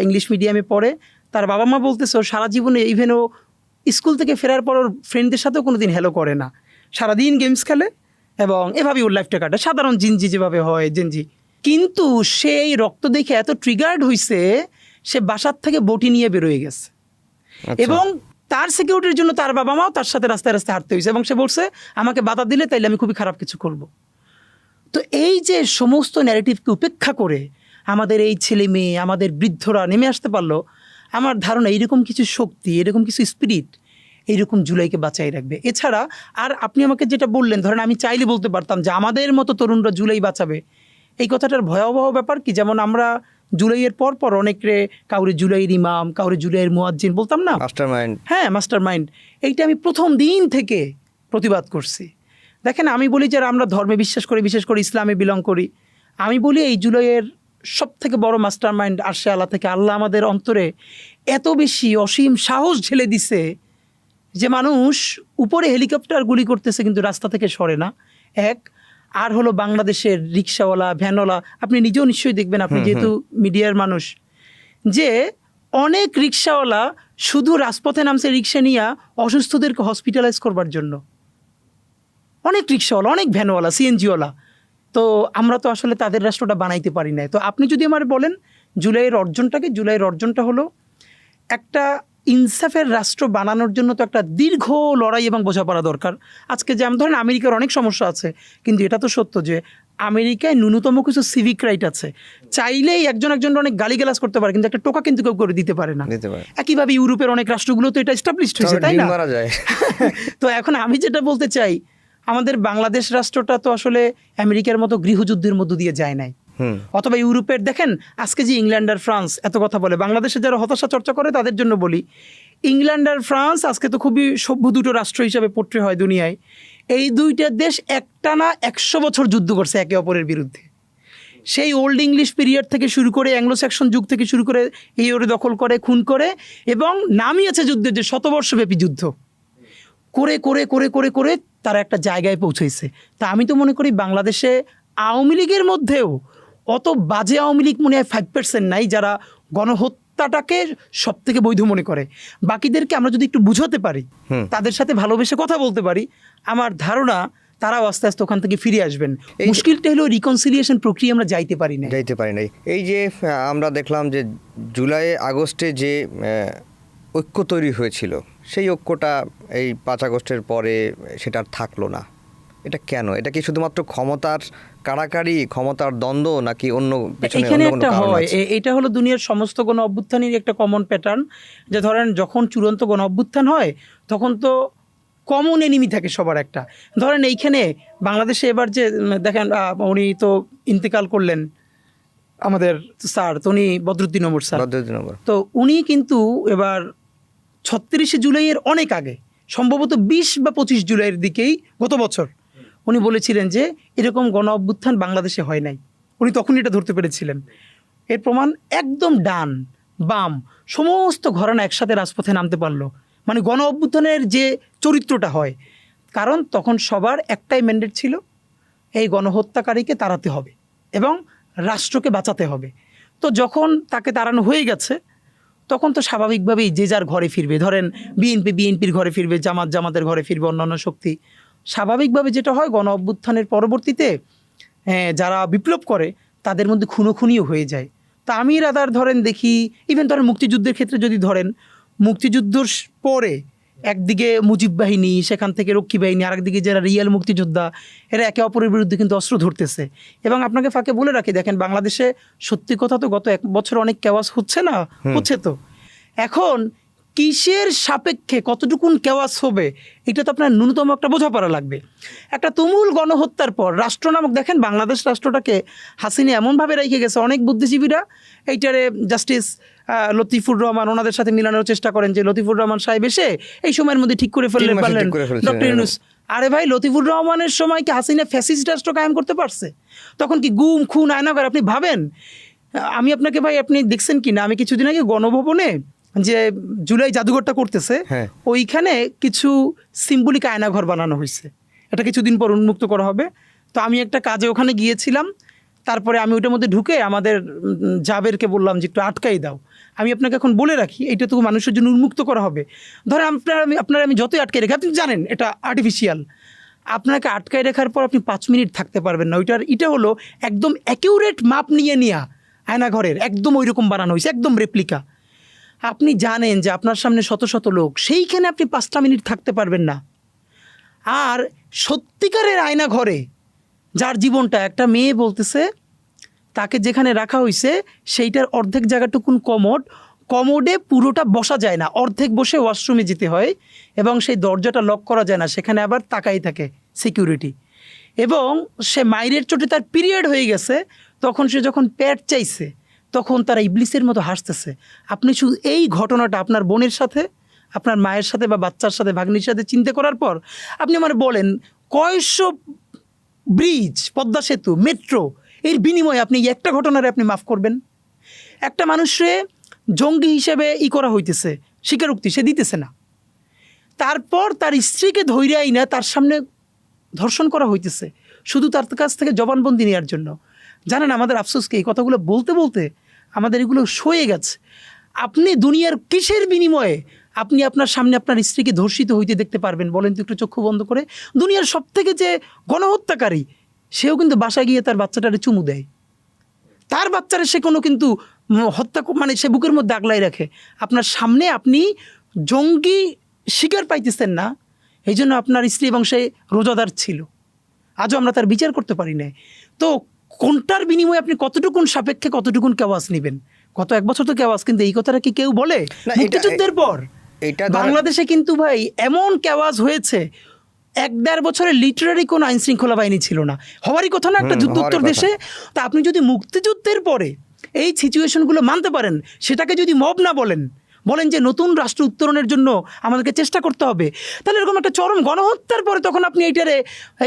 ইংলিশ মিডিয়ামে পড়ে, তার বাবা মা বলতেছে ও সারা জীবনে ইভেন ও স্কুল থেকে ফেরার পর ওর ফ্রেন্ডদের সাথেও কোনোদিন হ্যালো করে না, সারাদিন গেমস খেলে এবং এভাবেই ওর লাইফটা কাটে, সাধারণ জিনজি যেভাবে হয় জেনজি। কিন্তু সেই রক্ত দেখে এত ট্রিগার্ড হয়েছে, সে বাসার থেকে বটি নিয়ে বেরোয় গেছে এবং তার সিকিউরিটির জন্য তার বাবা মাও তার সাথে রাস্তায় রাস্তায় হাঁটতে হয়েছে, এবং সে বলছে আমাকে বাধা দিলে তাইলে আমি খুবই খারাপ কিছু করব। তো এই যে সমস্ত ন্যারেটিভকে উপেক্ষা করে আমাদের এই ছেলে মেয়ে, আমাদের বৃদ্ধরা নেমে আসতে পারলো, আমার ধারণা এইরকম কিছু শক্তি, এরকম কিছু স্পিরিট এইরকম জুলাইকে বাঁচাই রাখবে। এছাড়া আর আপনি আমাকে যেটা বললেন, ধরেন আমি চাইলে বলতে পারতাম যে আমাদের মতো তরুণরা জুলাই বাঁচাবে, এই কথাটার ভয়াবহ ব্যাপার কি, যেমন আমরা জুলাইয়ের পর পর অনেকে কাউরে জুলাইয়ের ইমাম, কাউরে জুলাইয়ের মুয়াজ্জিন বলতাম না, মাস্টারমাইন্ড। হ্যাঁ, মাস্টারমাইন্ড। এইটা আমি প্রথম দিন থেকে প্রতিবাদ করছি। দেখেন আমি বলি যারা আমরা ধর্মে বিশ্বাস করি, বিশেষ করে ইসলামে বিলং করি, আমি বলি এই জুলাইয়ের সব থেকে বড় মাস্টারমাইন্ড আরশে আল্লাহ থেকে। আল্লাহ আমাদের অন্তরে এত বেশি অসীম সাহস ঢেলে দিছে যে মানুষ উপরে হেলিকপ্টার গুলি করতেছে কিন্তু রাস্তা থেকে সরে না। এক আর হলো বাংলাদেশের রিক্সাওয়ালা, ভ্যানওয়ালা, আপনি নিজেও নিশ্চয়ই দেখবেন, আপনি যেহেতু মিডিয়ার মানুষ, যে অনেক রিক্সাওয়ালা শুধু রাজপথে নামছে রিক্সা নিয়ে অসুস্থদেরকে হসপিটালাইজ করবার জন্য, অনেক রিক্সাওয়ালা, অনেক ভ্যানওয়ালা, সিএনজিওয়ালা। তো আমরা তো আসলে তাদের রাষ্ট্রটা বানাইতে পারি না। তো আপনি যদি আমার বলেন জুলাইয়ের অর্জনটাকে, জুলাইয়ের অর্জনটা হলো একটা ইনসাফের রাষ্ট্র বানানোর জন্য তো একটা দীর্ঘ লড়াই এবং বোঝাপড়া দরকার। আজকে যেমন ধরেন আমেরিকার অনেক সমস্যা আছে, কিন্তু এটা তো সত্য যে আমেরিকায় ন্যূনতম কিছু সিভিক রাইট আছে। চাইলেই একজন অনেক গালিগালাজ করতে পারে, কিন্তু একটা টোকা কিন্তু কেউ করে দিতে পারে না। একইভাবে ইউরোপের অনেক রাষ্ট্রগুলো তো এটা এস্টাবলিশড হয়েছে, তাই না? তো এখন আমি যেটা বলতে চাই, আমাদের বাংলাদেশ রাষ্ট্রটা তো আসলে আমেরিকার মতো গৃহযুদ্ধের মধ্য দিয়ে যায় নাই, অথবা ইউরোপের দেখেন আজকে যে ইংল্যান্ড আর ফ্রান্স এত কথা বলে, বাংলাদেশে যারা হতাশা চর্চা করে তাদের জন্য বলি, ইংল্যান্ড আর ফ্রান্স আজকে তো খুবই সভ্য দুটো রাষ্ট্র হিসাবে পোট্রে হয় দুনিয়ায়। এই দুইটা দেশ একটানা 100 বছর যুদ্ধ করছে একে অপরের বিরুদ্ধে। সেই ওল্ড ইংলিশ পিরিয়ড থেকে শুরু করে অ্যাংলো স্যাক্সন যুগ থেকে শুরু করে এই ওরে দখল করে, খুন করে, এবং নামই আছে যুদ্ধের যে শতবর্ষব্যাপী যুদ্ধ করে করে করে করে করে তারা একটা জায়গায় পৌঁছেছে। তা আমি তো মনে করি বাংলাদেশে আওয়ামী লীগের মধ্যেও অত বাজে আওয়ামী লীগ মনে হয় 5% নাই যারা গণহত্যাটাকে সব থেকে বৈধ মনে করে। বাকিদেরকে আমরা যদি একটু বুঝাতে পারি, তাদের সাথে ভালোবেসে কথা বলতে পারি, আমার ধারণা তারাও আস্তে আস্তে ওখান থেকে ফিরে আসবেন। মুশকিলটা হলো রিকনসিলিয়েশন প্রক্রিয়া আমরা যাইতে পারি নাই। এই যে আমরা দেখলাম যে জুলাই আগস্টে যে ঐক্য তৈরি হয়েছিল, সেই ঐক্যটা এই 5 আগস্টের পরে সেটা আর থাকলো না। এটা কেন? এটা কি শুধুমাত্র ক্ষমতার কাড়াকাড়ি, ক্ষমতার দ্বন্দ্ব, নাকি অন্য এখানে একটা হয়? এটা হলো দুনিয়ার সমস্ত গণ অভ্যুত্থানের একটা কমন প্যাটার্ন, যে ধরেন যখন চূড়ান্ত গণ অভ্যুত্থান হয় তখন তো কমন এনিমি থাকে সবার একটা। ধরেন এইখানে বাংলাদেশে এবার যে দেখেন উনি তো ইন্তেকাল করলেন আমাদের স্যার, তো উনি বদরুদ্দিন ওমর স্যার, তো উনি কিন্তু এবার 36শে জুলাইয়ের অনেক আগে, সম্ভবত 20 বা 25 জুলাইয়ের দিকেই গত বছর উনি বলেছিলেন যে এরকম গণ অভ্যুত্থান বাংলাদেশে হয় নাই। উনি তখনই এটা ধরতে পেরেছিলেন। এর প্রমাণ একদম ডান বাম সমস্ত ঘরানা একসাথে রাজপথে নামতে পারলো, মানে গণ অভ্যুত্থানের যে চরিত্রটা হয়। কারণ তখন সবার একটাই ম্যান্ডেট ছিল, এই গণহত্যাকারীকে তাড়াতে হবে এবং রাষ্ট্রকে বাঁচাতে হবে। তো যখন তাকে তাড়ানো হয়ে গেছে, তখন তো স্বাভাবিকভাবেই যে যার ঘরে ফিরবে। ধরেন বিএনপির ঘরে ফিরবে, জামাতের ঘরে ফিরবে, অন্যান্য শক্তি। স্বাভাবিকভাবে যেটা হয়, গণ অভ্যুত্থানের পরবর্তীতে যারা বিপ্লব করে তাদের মধ্যে খুনোখুনিও হয়ে যায়। তা আমি রাদার ধরেন দেখি, ইভেন ধরেন মুক্তিযুদ্ধের ক্ষেত্রে যদি ধরেন, মুক্তিযুদ্ধর পরে একদিকে মুজিব বাহিনী, সেখান থেকে রক্ষী বাহিনী, আরেকদিকে যারা রিয়েল মুক্তিযোদ্ধা, এরা একে অপরের বিরুদ্ধে কিন্তু অস্ত্র ধরতেছে। এবং আপনাকে ফাঁকে বলে রাখি, দেখেন বাংলাদেশে সত্যি কথা তো গত 1 বছর অনেক কেওয়াস হচ্ছে না, হচ্ছে তো। এখন কিসের সাপেক্ষে কতটুকুন কেওয়াস হবে এটা তো আপনার ন্যূনতম একটা বোঝাপড়া লাগবে। একটা তুমুল গণহত্যার পর রাষ্ট্র নামক, দেখেন বাংলাদেশ রাষ্ট্রটাকে হাসিনা এমনভাবে রেখে গেছে, অনেক বুদ্ধিজীবীরা এইটারে জাস্টিস লতিফুর রহমান ওনাদের সাথে মিলানোর চেষ্টা করেন যে লতিফুর রহমান সাহেব এসে এই সময়ের মধ্যে ঠিক করে পারলেন ডক্টর ইউনূস। আরে ভাই, লতিফুর রহমানের সময় কি হাসিনা ফ্যাসিস্ট রাষ্ট্র কায়েম করতে পারছে? তখন কি গুম খুন আয়নাঘর? আপনি ভাবেন, আমি আপনাকে ভাই, আপনি দেখছেন কি না, আমি কিছুদিন আগে গণভবনে যে জুলাই জাদুঘরটা করতেছে, ওইখানে কিছু সিম্বলিক আয়নাঘর বানানো হয়েছে, এটা কিছুদিন পর উন্মুক্ত করা হবে। তো আমি একটা কাজে ওখানে গিয়েছিলাম, তারপরে আমি ওইটার মধ্যে ঢুকে আমাদের জাবেরকে বললাম যে একটু আটকাই দাও। আমি আপনাকে এখন বলে রাখি, এইটা তো মানুষের জন্য উন্মুক্ত করা হবে। ধরেন আমি যতই আটকাই রেখে, আপনি জানেন এটা আর্টিফিশিয়াল, আপনাকে আটকাই রাখার পর আপনি 5 মিনিট থাকতে পারবেন না। এটা হলো একদম অ্যাকিউরেট মাপ নিয়ে নেওয়া আয়নাঘরের, একদম ওই রকম বানানো হয়েছে, একদম রেপ্লিকা। আপনি জানেন যে আপনার সামনে শত শত লোক, সেইখানে আপনি 5টা মিনিট থাকতে পারবেন না। আর সত্যিকারের আয়না ঘরে যার জীবনটা, একটা মেয়ে বলতেছে তাকে যেখানে রাখা হয়েছে সেইটার অর্ধেক জায়গাটুকুন কমোডে পুরোটা বসা যায় না, অর্ধেক বসে ওয়াশরুমে যেতে হয়, এবং সেই দরজাটা লক করা যায় না, সেখানে আবার তাকাই থাকে সিকিউরিটি। এবং সে মাইরের চোটে তার পিরিয়ড হয়ে গেছে, তখন সে যখন প্যাড চাইছে তখন তারা ইবলিসের মতো হাসতেছে। আপনি শুধু এই ঘটনাটা আপনার বোনের সাথে, আপনার মায়ের সাথে বা বাচ্চার সাথে, ভাগ্নির সাথে চিন্তা করার পর আপনি আমার বলেন কয়শো ব্রিজ, পদ্মা সেতু, মেট্রো, এর বিনিময়ে আপনি একটা ঘটনারে আপনি মাফ করবেন? একটা মানুষরে জঙ্গি হিসেবে করা হইতেছে, স্বীকারোক্তি সে দিতেছে না, তারপর তার স্ত্রীকে ধৈর্যই না তার সামনে ধর্ষণ করা হইতেছে শুধু তার কাছ থেকে জবানবন্দি নেওয়ার জন্য। জানেন আমাদের আফসোসকে এই কথাগুলো বলতে বলতে আমাদের এগুলো সয়ে গেছে। আপনি দুনিয়ার কিসের বিনিময়ে আপনি আপনার সামনে আপনার স্ত্রীকে ধর্ষিত হইতে দেখতে পারবেন বলেন তো একটু চক্ষু বন্ধ করে? দুনিয়ার সব থেকে যে গণহত্যাকারী, সেও কিন্তু বাসায় গিয়ে তার বাচ্চাটারে চুমু দেয়, তার বাচ্চারে সে কোনো কিন্তু মানে সে বুকের মধ্যে আগলাই রাখে, আপনার সামনে আপনি জঙ্গি শিকার পাইতেছেন না, এই জন্য আপনার স্ত্রী এবং সে রোজাদার ছিল, আজও আমরা তার বিচার করতে পারি না। তো কোনটার বিনিময়ে আপনি কতটুকুন সাপেক্ষে কতটুকুন কেওয়াজ নেবেন? গত 1 বছর তো কেওয়াজ, কিন্তু এই কথাটা কি কেউ বলে মুক্তিযুদ্ধের পর? বাংলাদেশে কিন্তু ভাই এমন কেওয়াজ হয়েছে, 1-1.5 বছরে লিটারারি কোনো আইন শৃঙ্খলা বাহিনী ছিল না, হওয়ারই কথা না একটা যুদ্ধোত্তর দেশে। তা আপনি যদি মুক্তিযুদ্ধের পরে এই সিচুয়েশনগুলো মানতে পারেন, সেটাকে যদি মব না বলেন যে নতুন রাষ্ট্র উত্তরণের জন্য আমাদেরকে চেষ্টা করতে হবে, তাহলে এরকম একটা চরম গণহত্যার পরে তখন আপনি এইটারে,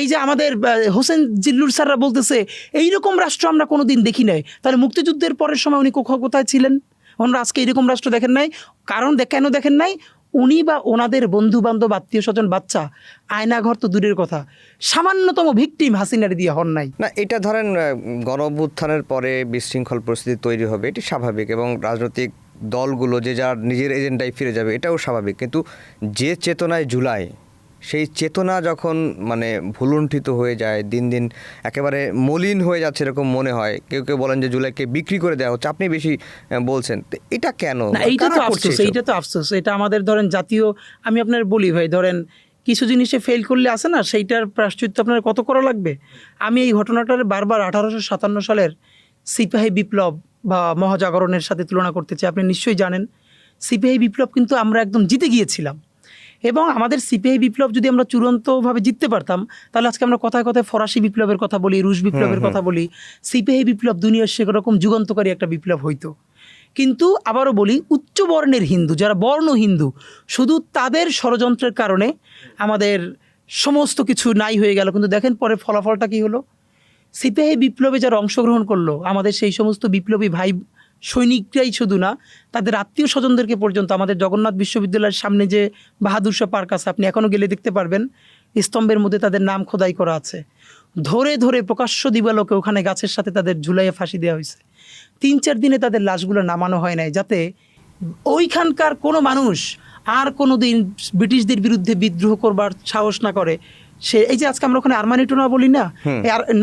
এই যে আমাদের হোসেন জিল্লুর স্যাররা বলতেছে এইরকম রাষ্ট্র আমরা কোনো দিন দেখি নাই, তাহলে মুক্তিযুদ্ধের পরের সময় উনি কোথায় ছিলেন? ওনারা আজকে এরকম রাষ্ট্র দেখেন নাই। কারণ কেন দেখেন নাই? উনি বা ওনাদের বন্ধু বান্ধব, আত্মীয় স্বজন, বাচ্চা, আয়নাঘর তো দূরের কথা, সামান্যতম ভিকটিম হাসিনার দিয়ে হন নাই। না, এটা ধরেন গণ অভ্যুত্থানের পরে বিশৃঙ্খল পরিস্থিতি তৈরি হবে, এটি স্বাভাবিক, এবং রাজনৈতিক দলগুলো যে যার নিজের এজেন্ডায় ফিরে যাবে, এটাও স্বাভাবিক। কিন্তু যে চেতনায় জুলাই, সেই চেতনা যখন মানে ভুলুণ্ঠিত হয়ে যায়, দিন দিন একেবারে মলিন হয়ে যাচ্ছে এরকম মনে হয়। কেউ কেউ বলেন যে জুলাইকে বিক্রি করে দেওয়া হচ্ছে, আপনি বেশি বলছেন, এটা কেন? এইটা তো আফসোস, এটা আমাদের ধরেন জাতীয়, আমি আপনার বলি ভাই, ধরেন কিছু জিনিসে ফেল করলে আসে না, সেইটার প্রায়শ্চিত্ত আপনার কত করা লাগবে। আমি এই ঘটনাটার বারবার 1857 সালের সিপাহী বিপ্লব বা মহাজাগরণের সাথে তুলনা করতে চাই। আপনি নিশ্চয়ই জানেন সিপাহী বিপ্লব কিন্তু আমরা একদম জিতে গিয়েছিলাম, এবং আমাদের সিপাহী বিপ্লব যদি আমরা চূড়ান্তভাবে জিততে পারতাম, তাহলে আজকে আমরা কথায় কথায় ফরাসি বিপ্লবের কথা বলি, রুশ বিপ্লবের কথা বলি, সিপাহী বিপ্লব দুনিয়ার সেরকম যুগান্তকারী একটা বিপ্লব হইতো। কিন্তু আবারও বলি, উচ্চ বর্ণের হিন্দু, যারা বর্ণ হিন্দু, শুধু তাদের ষড়যন্ত্রের কারণে আমাদের সমস্ত কিছু নাই হয়ে গেল। কিন্তু দেখেন পরে ফলাফলটা কী হলো? সিপাহী বিপ্লবে যারা অংশগ্রহণ করলো, আমাদের সেই সমস্ত বিপ্লবী ভাই সৈনিকরাই শুধু না, তাদের আত্মীয় স্বজনদেরকে পর্যন্ত, আমাদের জগন্নাথ বিশ্ববিদ্যালয়ের সামনে যে বাহাদুর শাহ পার্ক আছে, আপনি এখনও গেলে দেখতে পারবেন, স্তম্ভের মধ্যে তাদের নাম খোদাই করা আছে। ধরে ধরে প্রকাশ্য দিবালোকে ওখানে গাছের সাথে তাদের ঝুলাইয়ে ফাঁসি দেওয়া হয়েছে। 3-4 দিনে তাদের লাশগুলো নামানো হয় নাই, যাতে ওইখানকার কোনো মানুষ আর কোনো দিন ব্রিটিশদের বিরুদ্ধে বিদ্রোহ করবার সাহস না করে। সে এই যে আজকে আমরা ওখানে আর্মানিটোলা বলি না,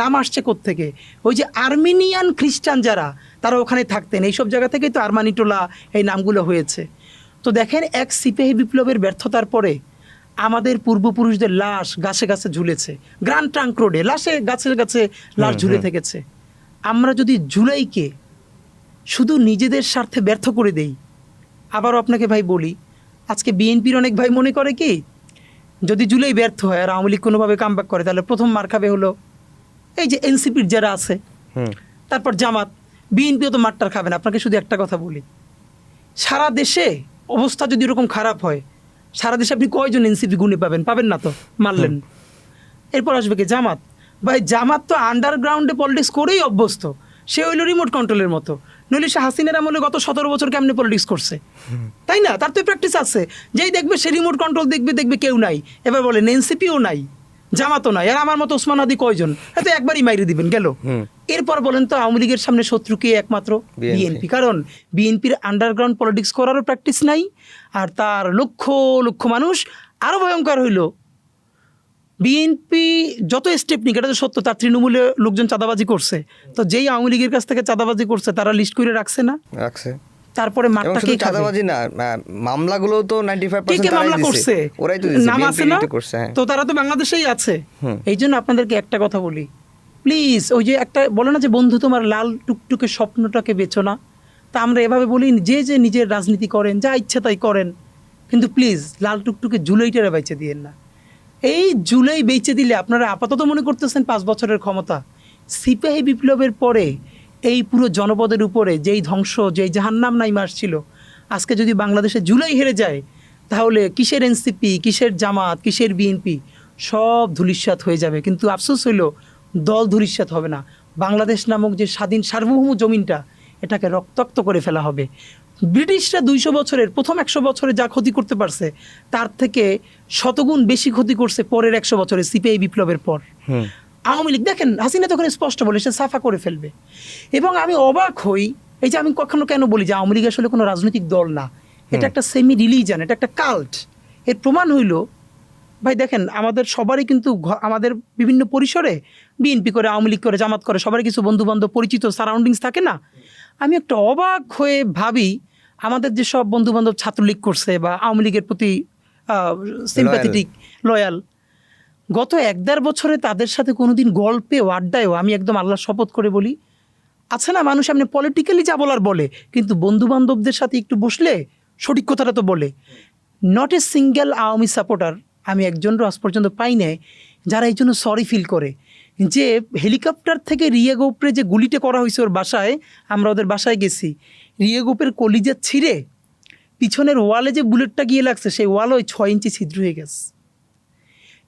নাম আসছে কোত্থেকে? ওই যে আর্মেনিয়ান খ্রিস্টান যারা, তারা ওখানে থাকতেন, এইসব জায়গা থেকেই তো আর্মানিটোলা এই নামগুলো হয়েছে। তো দেখেন, এক সিপাহী বিপ্লবের ব্যর্থতার পরে আমাদের পূর্বপুরুষদের লাশ গাছে গাছে ঝুলেছে, গ্র্যান্ড ট্রাঙ্ক রোডে গাছে গাছে লাশ ঝুলে থেকেছে। আমরা যদি জুলাইকে শুধু নিজেদের স্বার্থে ব্যর্থ করে দেই, আবারও আপনাকে ভাই বলি, আজকে বিএনপির অনেক ভাই মনে করে কি, যদি জুলাই ব্যর্থ হয় আর আওয়ামী লীগ কোনোভাবে কামব্যাক করে, তাহলে প্রথম মার খাবে হলো এই যে এনসিপির যারা আছে, তারপর জামাত। বিএনপিও তো মারটার খাবে না। আপনাকে শুধু একটা কথা বলি, সারা দেশে অবস্থা যদি এরকম খারাপ হয়, সারা দেশে আপনি কয়জন এনসিপি গুণে পাবেন না তো, মারলেন। এরপর আসবে কি জামাত। ভাই জামাত তো আন্ডারগ্রাউন্ডে পলিটিক্স করেই অভ্যস্ত, সে হইল রিমোট কন্ট্রোলের মতো। নইলে সে হাসিনার আমলে গত 17 বছর কেমনে পলিটিক্স করছে, তাই না? তার তো প্র্যাকটিস আছে। যেই দেখবে সে রিমোট কন্ট্রোল দেখবে কেউ নাই, এবার বলেন এনসিপিও নাই, জামাতও নাই, আর আমার মতো ওসমান হাদি কয়জন, হয়তো একবারই মাইরে দিবেন গেল। এরপর বলেন তো আওয়ামী লীগের সামনে শত্রু কে? একমাত্র বিএনপি। কারণ বিএনপির আন্ডারগ্রাউন্ড পলিটিক্স করারও প্র্যাকটিস নাই, আর তার লক্ষ লক্ষ মানুষ। আরও ভয়ঙ্কর হইল, বিএনপি যত স্টেপ নিক, এটা তো সত্য, তার তৃণমূলে লোকজন চাঁদাবাজি করছে, তো যেই আওয়ামী লীগের কাছ থেকে চাঁদাবাজি করছে তারা লিস্ট করে রাখছে না? রাখছে। তারপরে মাঠটা কে চাঁদাবাজি না, মামলাগুলো তো 95% মামলা করছে, ওরাই তো নাম আছে না, তো তারা তো বাংলাদেশেই আছে। এই জন্য আপনাদেরকে একটা কথা বলি, প্লিজ, ওই যে একটা বলে না যে বন্ধু তোমার লাল টুকটুকে স্বপ্নটাকে বেচো না, তা আমরা এভাবে বলি, যে নিজের রাজনীতি করেন, যা ইচ্ছা তাই করেন, কিন্তু প্লিজ লাল টুকটুকে জুলাইটারে বেচে দিয়েন না। এই জুলাই বেচে দিলে আপনারা আপাতত মনে করতেছেন 5 বছরের ক্ষমতা। সিপাহী বিপ্লবের পরে এই পুরো জনপদের উপরে যেই ধ্বংস, যেই জাহান্নাম নাইমা আসছিল, আজকে যদি বাংলাদেশে জুলাই হেরে যায়, তাহলে কিসের এনসিপি, কিসের জামাত, কিসের বিএনপি, সব ধূলিসাৎ হয়ে যাবে। কিন্তু আফসোস হইল, দল ধূলিসাৎ হবে না, বাংলাদেশ নামক যে স্বাধীন সার্বভৌম জমিনটা, এটাকে রক্তাক্ত করে ফেলা হবে। ব্রিটিশরা 200 বছরের, প্রথম 100 বছরে যা ক্ষতি করতে পারছে, তার থেকে শতগুণ বেশি ক্ষতি করছে পরের 100 বছরে সিপিআই বিপ্লবের পর। আওয়ামী লীগ দেখেন, হাসিনা তখন স্পষ্ট বলে সে সাফা করে ফেলবে। এবং আমি অবাক হই, এই যে আমি কখনো কেন বলি যে আওয়ামী লীগ আসলে কোনো রাজনৈতিক দল না, এটা একটা সেমি রিলিজিয়ান, এটা একটা কাল্ট। এর প্রমাণ হইল ভাই দেখেন আমাদের সবারই কিন্তু আমাদের বিভিন্ন পরিসরে বিএনপি করে, আওয়ামী লীগ করে, জামাত করে, সবারই কিছু বন্ধুবান্ধব পরিচিত সারাউন্ডিংস থাকে না। আমি একটা অবাক হয়ে ভাবি আমাদের যেসব বন্ধুবান্ধব ছাত্রলীগ করছে বা আওয়ামী লীগের প্রতি সিম্প্যাথেটিক, লয়াল, গত 1-1.5 বছরে তাদের সাথে কোনোদিন গল্পেও আড্ডায়ও আমি একদম আল্লাহর শপথ করে বলি, আছে না মানুষ এমনি পলিটিক্যালি যা বলার বলে, কিন্তু বন্ধুবান্ধবদের সাথে একটু বসলে সঠিক কথাটা তো বলে। Not a single Awami supporter আমি একজনও আজ পর্যন্ত পাই নাই যারা এই জন্য সরি ফিল করে যে হেলিকপ্টার থেকে রিয়া গোপরে যে গুলিটা করা হয়েছে ওর বাসায়, আমরা ওদের বাসায় গেছি, রিয়া গোপের কলিজা ছিঁড়ে পিছনের ওয়ালে যে বুলেটটা গিয়ে লাগছে সেই ওয়াল ওই 6 ইঞ্চি ছিদ্র হয়ে গেছে।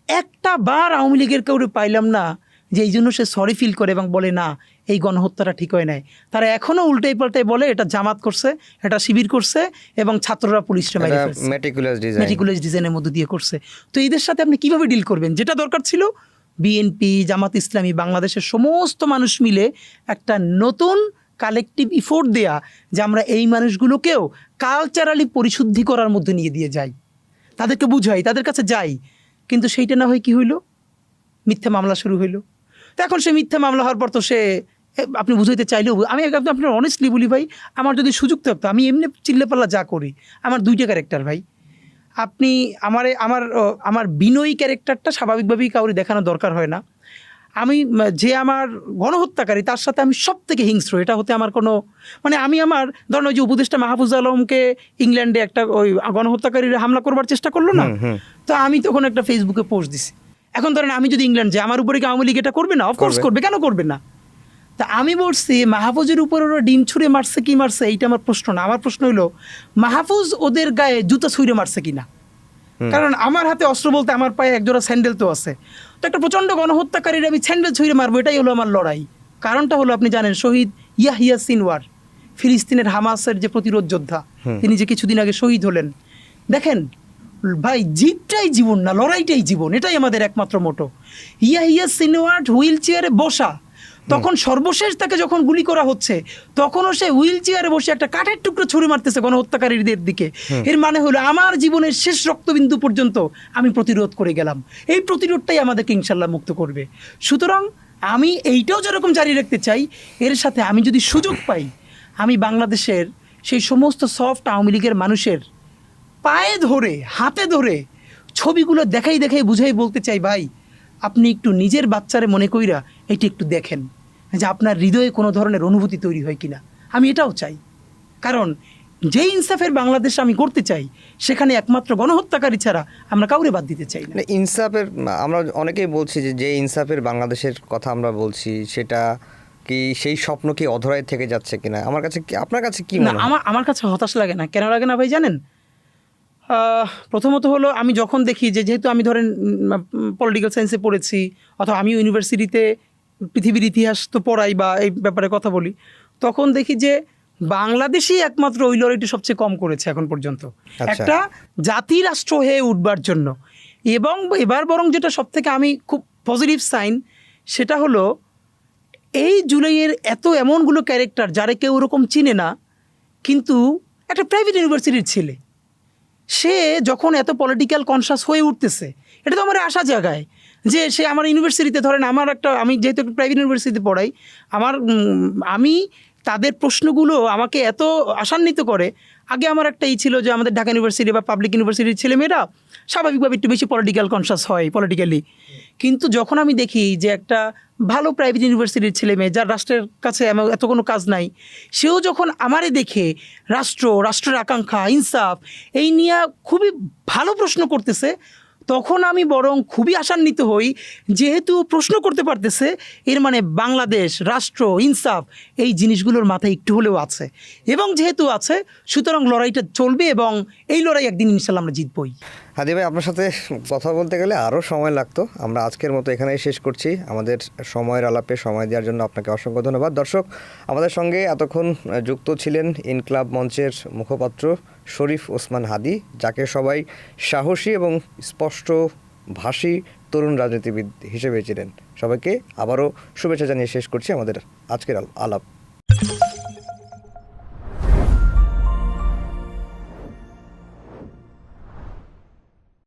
একটা বার আওয়ামী লীগের কাউরে পাইলাম না যে এই জন্য সে সরি ফিল করে এবং বলে না এই গণহত্যাটা ঠিক হয় নাই। তারা এখনও উল্টাই পাল্টাই বলে এটা জামাত করছে, এটা শিবির করছে এবং ছাত্ররা পুলিশরা মেরে ফেলছে, মেটিকুলাস ডিজাইনের মধ্যে দিয়ে করছে। তো এদের সাথে আপনি কিভাবে ডিল করবেন? যেটা দরকার ছিল বিএনপি, জামাত ইসলামী, বাংলাদেশের সমস্ত মানুষ মিলে একটা নতুন কালেকটিভ ইফোর্ট দেয়া যে আমরা এই মানুষগুলোকেও কালচারালি পরিশুদ্ধি করার মধ্যে নিয়ে দিয়ে যাই, তাদেরকে বুঝাই, তাদের কাছে যাই। কিন্তু সেইটা না হয় কি হইল, মিথ্যা মামলা শুরু হইলো। তো এখন সে মিথ্যা মামলা হওয়ার পর তো সে আপনি বুঝাইতে চাইলেও, আমি আপনার অনেস্টলি বলি ভাই, আমার যদি সুযোগ থাকতো আমি এমনি চিল্লেপাল্লা যা করি, আমার 2টা ক্যারেক্টার ভাই। আপনি আমার বিনয়ী ক্যারেক্টারটা স্বাভাবিকভাবেই কাউরে দেখানো দরকার হয় না। আমি যে আমার গণহত্যাকারী তার সাথে আমি সব থেকে হিংস্র, এটা হতে আমার কোনো মানে আমি আমার ধরেন ওই যে উপদেষ্টা মাহফুজ আলমকে ইংল্যান্ডে একটা ওই গণহত্যাকারীরা হামলা করবার চেষ্টা করলো না, তো আমি তখন একটা ফেসবুকে পোস্ট দিছি। এখন ধরেন আমি যদি ইংল্যান্ড যাই, আমার উপরে কি আওয়ামী লীগ এটা করবে না? অফকোর্স করবে, কেন করবে না? তা আমি বলছি মাহফুজের উপর ওরা ডিম ছুঁড়ে মারছে কি মারছে এইটা আমার প্রশ্ন না। আমার প্রশ্ন হলো মাহফুজ ওদের গায়ে জুতা ছুঁড়ে মারছে কিনা। কারণ আমার হাতে অস্ত্র বলতে আমার পায়ে একজোড়া স্যান্ডেল তো আছে। তো একটা প্রচণ্ড গণহত্যাকারীর আমি স্যান্ডেল ছুঁড়ে মারবো, এটাই হলো আমার লড়াই। কারণটা হলো আপনি জানেন শহীদ ইয়াহিয়া সিনওয়ার, ফিলিস্তিনের হামাসের যে প্রতিরোধ যোদ্ধা, তিনি যে কিছুদিন আগে শহীদ হলেন। দেখেন ভাই, জিতটাই জীবন না, লড়াইটাই জীবন, এটাই আমাদের একমাত্র মোটো। ইয়াহিয়া সিনওয়ার হুইল চেয়ারে বসা, তখন সর্বশেষ তাকে যখন গুলি করা হচ্ছে তখনও সে হুইল চেয়ারে বসে একটা কাঠের টুকরো ছুঁড়ে মারতেছে গণহত্যাকারীদের দিকে। এর মানে হলো আমার জীবনের শেষ রক্তবিন্দু পর্যন্ত আমি প্রতিরোধ করে গেলাম, এই প্রতিরোধটাই আমাদেরকে ইনশাল্লাহ মুক্ত করবে। সুতরাং আমি এইটাও যেরকম জারি রাখতে চাই, এর সাথে আমি যদি সুযোগ পাই আমি বাংলাদেশের সেই সমস্ত সফট আওয়ামী লীগের মানুষের পায়ে ধরে, হাতে ধরে ছবিগুলো দেখাই বুঝাই বলতে চাই, ভাই আপনি একটু নিজের বাচ্চারে মনে কইরা এটি একটু দেখেন যে আপনার হৃদয়ে কোনো ধরনের অনুভূতি তৈরি হয় কিনা। আমি এটাও চাই, কারণ যে ইনসাফের বাংলাদেশ আমি করতে চাই সেখানে একমাত্র গণহত্যাকারী ছাড়া আমরা কাউরে বাদ দিতে চাই না। ইনসাফের আমরা অনেকেই বলছি যে ইনসাফের বাংলাদেশের কথা আমরা বলছি, সেটা কি সেই স্বপ্ন কি অধরায় থেকে যাচ্ছে কিনা? আমার কাছে আপনার কাছে কি মনে হয়? আমার কাছে হতাশ লাগে না। কেন লাগে না ভাই জানেন? প্রথমত হলো আমি যখন দেখি যেহেতু আমি ধরেন পলিটিক্যাল সায়েন্সে পড়েছি অথবা আমি ইউনিভার্সিটিতে পৃথিবীর ইতিহাস তো পড়াই বা এই ব্যাপারে কথা বলি, তখন দেখি যে বাংলাদেশই একমাত্র ওই লড়াইটি সবচেয়ে কম করেছে এখন পর্যন্ত একটা জাতি রাষ্ট্র হয়ে উঠবার জন্য। এবং এবার বরং যেটা সব থেকে আমি খুব পজিটিভ সাইন, সেটা হলো এই জুলাইয়ের এমনগুলো ক্যারেক্টার যারা কেউ ওরকম চিনে না, কিন্তু একটা প্রাইভেট ইউনিভার্সিটির ছেলে, সে যখন এত পলিটিক্যাল কনসাস হয়ে উঠতেছে, এটা তো আমার আশা জায়গায় যে সে আমার ইউনিভার্সিটিতে ধরেন আমি যেহেতু একটা প্রাইভেট ইউনিভার্সিটিতে পড়াই, আমি তাদের প্রশ্নগুলো আমাকে এত আশান্বিত করে। আগে আমার একটা ছিল যে আমাদের ঢাকা ইউনিভার্সিটি বা পাবলিক ইউনিভার্সিটির ছেলেমেয়েরা স্বাভাবিকভাবে একটু বেশি পলিটিক্যাল কনসাস হয় পলিটিক্যালি, কিন্তু যখন আমি দেখি যে একটা ভালো প্রাইভেট ইউনিভার্সিটির ছেলে মেয়ে যার রাষ্ট্রের কাছে এত কোনো কাজ নাই, সেও যখন আমারে দেখে রাষ্ট্রের আকাঙ্ক্ষা, ইনসাফ এই নিয়ে খুবই ভালো প্রশ্ন করতেছে, তখন আমি বরং খুবই আশান্বিত হই। যেহেতু প্রশ্ন করতে পারতেছে, এর মানে বাংলাদেশ, রাষ্ট্র, ইনসাফ এই জিনিসগুলোর মাথায় একটু হলেও আছে, এবং যেহেতু আছে সুতরাং লড়াইটা চলবে এবং এই লড়াই একদিন ইনশাল্লাহ আমরা জিতবই। হাদি ভাই, আপনার সাথে কথা বলতে গেলে আরও সময় লাগতো। আমরা আজকের মতো এখানেই শেষ করছি। আমাদের সময়ের আলাপে সময় দেওয়ার জন্য আপনাকে অসংখ্য ধন্যবাদ। দর্শক, আমাদের সঙ্গে এতক্ষণ যুক্ত ছিলেন ইনকিলাব মঞ্চের মুখপাত্র শরীফ ওসমান হাদি, যাকে সবাই সাহসী এবং স্পষ্টভাষী তরুণ রাজনীতিবিদ হিসেবে ছিলেন। সবাইকে আবারও শুভেচ্ছা জানিয়ে শেষ করছি আমাদের আজকের আলাপ।